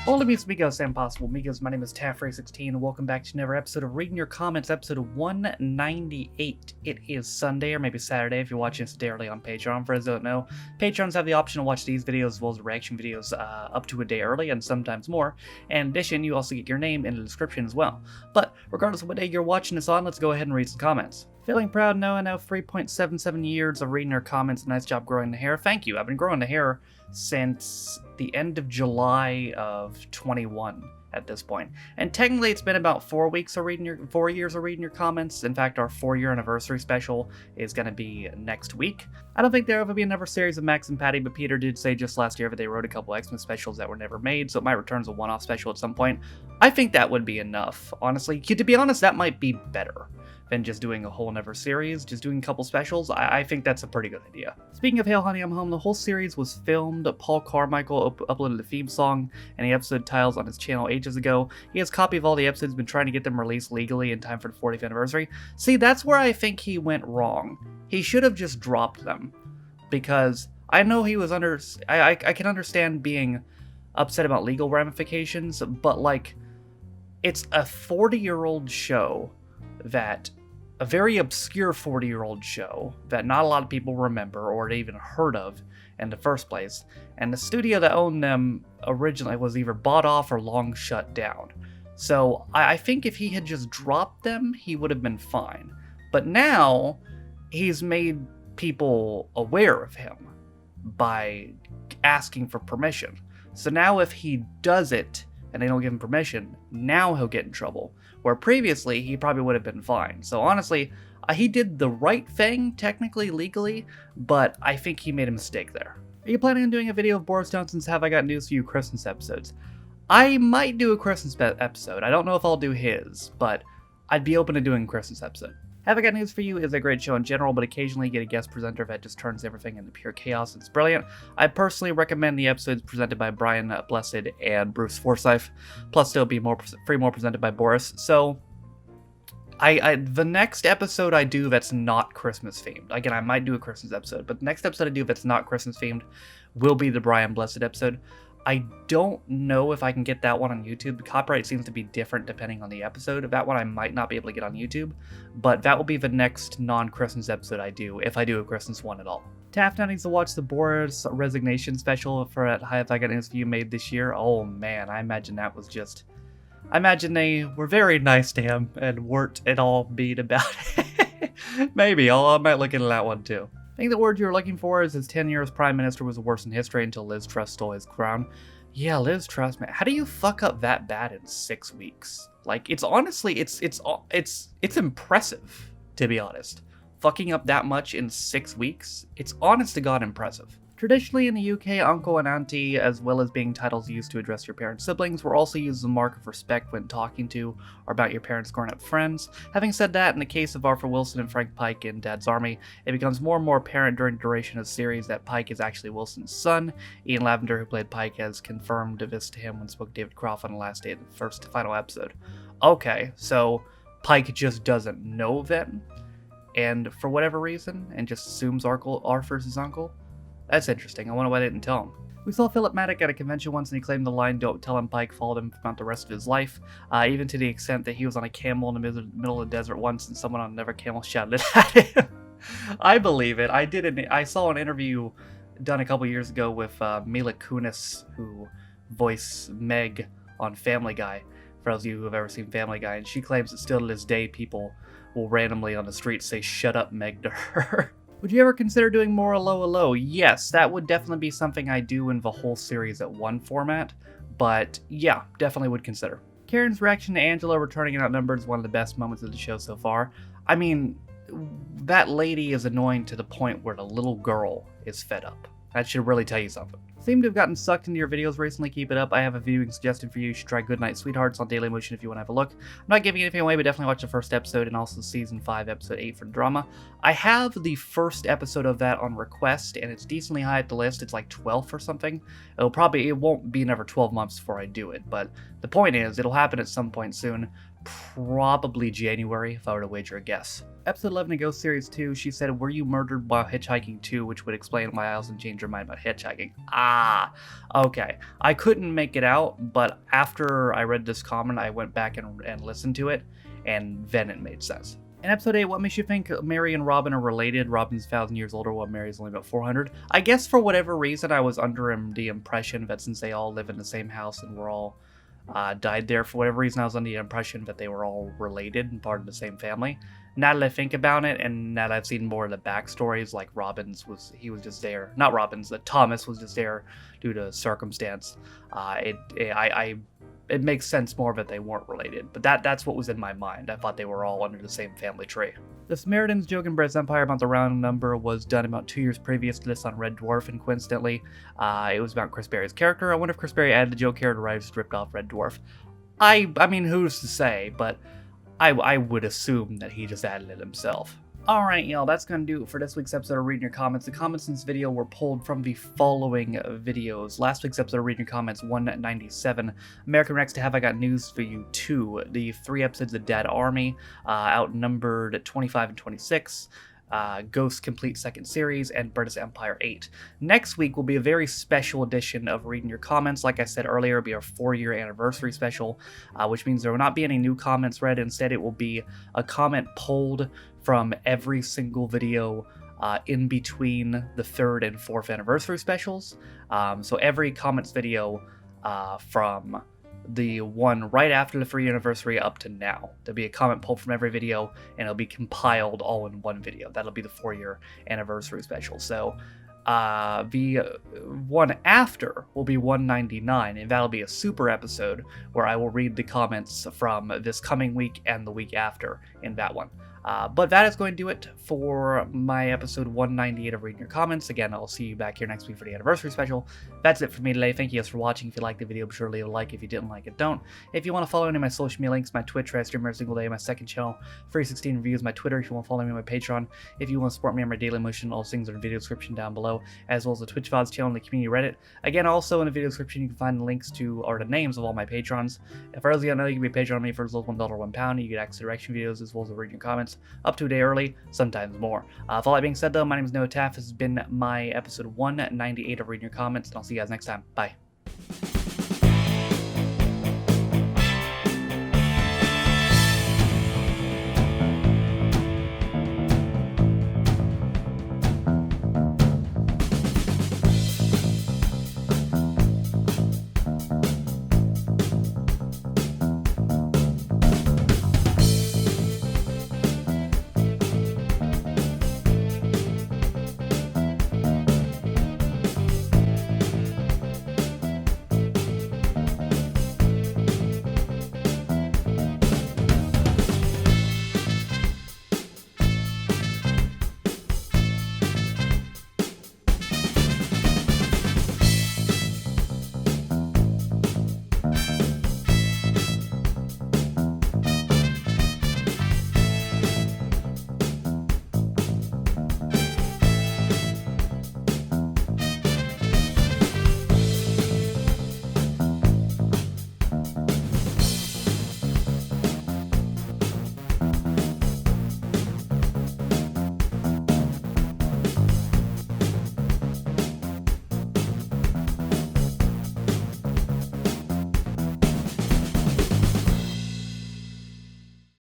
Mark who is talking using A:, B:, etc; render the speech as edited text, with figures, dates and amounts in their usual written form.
A: Hola mis amigos and possible amigos, my name is Taffray16 and welcome back to another episode of Reading Your Comments, episode 198. It is Sunday or maybe Saturday if you're watching this day early on Patreon. For those who don't know, Patrons have the option to watch these videos as well as reaction videos up to a day early and sometimes more. And in addition, you also get your name in the description as well. But regardless of what day you're watching this on, let's go ahead and read some comments. Feeling proud, Noah. Now 3.77 years of reading your comments. Nice job growing the hair. Thank you. I've been growing the hair since the end of July of 21 at this point. And technically it's been about 4 years of reading your comments. In fact, our 4-year anniversary special is going to be next week. I don't think there'll ever be another series of Max and Patty, but Peter did say just last year that they wrote a couple Xmas specials that were never made, so it might return as a one-off special at some point. I think that would be enough, honestly. To be honest, that might be better than just doing a whole nother series, just doing a couple specials. I think that's a pretty good idea. Speaking of Hail Honey I'm Home, the whole series was filmed. Paul Carmichael uploaded the theme song and the episode titles on his channel ages ago. He has a copy of all the episodes, been trying to get them released legally in time for the 40th anniversary. See, that's where I think he went wrong. He should have just dropped them. Because I know he was I can understand being upset about legal ramifications, but like, it's a 40-year-old show that a very obscure 40-year-old show that not a lot of people remember or even heard of in the first place, and the studio that owned them originally was either bought off or long shut down. So I think if he had just dropped them, he would have been fine. But now, he's made people aware of him by asking for permission. So now if he does it, and they don't give him permission, now he'll get in trouble. Where previously, he probably would have been fine. So honestly, he did the right thing, technically, legally, but I think he made a mistake there. Are you planning on doing a video of Boris Johnson's Have I Got News for You Christmas episodes? I might do a Christmas episode. I don't know if I'll do his, but I'd be open to doing a Christmas episode. Have I Got News for You is a great show in general, but occasionally you get a guest presenter that just turns everything into pure chaos. It's brilliant. I personally recommend the episodes presented by Brian Blessed and Bruce Forsyth. Plus, they'll be more presented by Boris. So, the next episode I do that's not Christmas themed. Again, I might do a Christmas episode, but the next episode I do that's not Christmas themed will be the Brian Blessed episode. I don't know if I can get that one on YouTube. The copyright seems to be different depending on the episode. That one I might not be able to get on YouTube, but that will be the next non-Christmas episode I do, if I do a Christmas one at all. Taft now needs to watch the Boris resignation special for that Have I Got News for You made this year. Oh man, I imagine that was just... I imagine they were very nice to him and weren't at all mean about it. Maybe, I might look into that one too. I think the word you're looking for is his 10 years prime minister was the worst in history until Liz Truss stole his crown. Yeah, Liz Truss, man. How do you fuck up that bad in 6 weeks? Like, it's honestly, it's impressive, to be honest. Fucking up that much in 6 weeks, it's honest to God impressive. Traditionally in the UK, uncle and auntie, as well as being titles used to address your parents' siblings, were also used as a mark of respect when talking to or about your parents' grown-up friends. Having said that, in the case of Arthur Wilson and Frank Pike in Dad's Army, it becomes more and more apparent during the duration of the series that Pike is actually Wilson's son. Ian Lavender, who played Pike, has confirmed this to him when spoke to David Croft on the last day of the first final episode. Okay, so Pike just doesn't know then, and for whatever reason, and just assumes Arthur's his uncle? That's interesting. I wonder why they didn't tell him. We saw Philip Maddock at a convention once and he claimed the line, "Don't tell him," Pike followed him throughout the rest of his life, even to the extent that he was on a camel in the middle of the desert once and someone on another camel shouted it at him. I believe it. I saw an interview done a couple years ago with Mila Kunis, who voiced Meg on Family Guy, for those of you who have ever seen Family Guy, and she claims that still to this day people will randomly on the street say "Shut up, Meg" to her. Would you ever consider doing more Allo Allo? Yes, that would definitely be something I do in the whole series at one format, but yeah, definitely would consider. Karen's reaction to Angela returning in Outnumbered is one of the best moments of the show so far. I mean, that lady is annoying to the point where the little girl is fed up. That should really tell you something. Seem to have gotten sucked into your videos recently. Keep it up. I have a viewing suggestion for you. You should try Goodnight Sweethearts on Dailymotion if you want to have a look. I'm not giving anything away, but definitely watch the first episode and also season 5, episode 8 for drama. I have the first episode of that on request, and it's decently high at the list. It's like 12th or something. It won't be another 12 months before I do it, but the point is, it'll happen at some point soon. Probably January, if I were to wager a guess. Episode 11 of Ghost Series 2, she said, "Were you murdered while hitchhiking too?" Which would explain why Allison changed her mind about hitchhiking. Ah, okay. I couldn't make it out, but after I read this comment, I went back and listened to it, and then it made sense. In episode 8, what makes you think Mary and Robin are related? Robin's 1,000 years older while Mary's only about 400. I guess for whatever reason, I was under the impression that since they all live in the same house and were all died there, for whatever reason, I was under the impression that they were all related and part of the same family. Now that I think about it, and now that I've seen more of the backstories, like he was just there. Not Robin's, that Thomas was just there due to circumstance. It makes sense more that they weren't related, but that's what was in my mind. I thought they were all under the same family tree. The Samaritans joke in Brett's Empire about the round number was done about 2 years previous to this on Red Dwarf, and coincidentally, it was about Chris Berry's character. I wonder if Chris Berry added the joke here or just ripped off Red Dwarf. I mean, who's to say, but I would assume that he just added it himself. Alright, y'all, that's going to do it for this week's episode of Reading Your Comments. The comments in this video were pulled from the following videos. Last week's episode of Reading Your Comments 197, American Rex to Have I Got News for You 2, the 3 episodes of Dead Army, outnumbered 25 and 26, Ghost Complete Second Series, and British Empire 8. Next week will be a very special edition of Reading Your Comments. Like I said earlier, it'll be our 4-year anniversary special, which means there will not be any new comments read. Instead, it will be a comment pulled from every single video in between the 3rd and 4th anniversary specials. So every comments video from the one right after the 3rd anniversary up to now. There'll be a comment pulled from every video, and it'll be compiled all in one video. That'll be the 4-year anniversary special. So the one after will be 199, and that'll be a super episode where I will read the comments from this coming week and the week after in that one. But that is going to do it for my episode 198 of Reading Your Comments. Again, I'll see you back here next week for the anniversary special. That's it for me today. Thank you guys for watching. If you liked the video, be sure to leave a like. If you didn't like it, don't. If you want to follow any of my social media links, my Twitch, where I stream every single day, my second channel, Free16 Reviews, my Twitter, if you want to follow me on my Patreon, if you want to support me on my daily motion, all things are in the video description down below, as well as the Twitch VODs channel and the community Reddit. Again, also in the video description, you can find the links to, or the names of all my patrons. For those of you don't know, you can be a patron on me for as low as $1 or £1. You get access to direction videos, as well as Reading Your Comments up to a day early, sometimes more. With all that being said, though, my name is Noah Taff. This has been my episode 198 of Reading Your Comments, and I'll see you guys next time. Bye.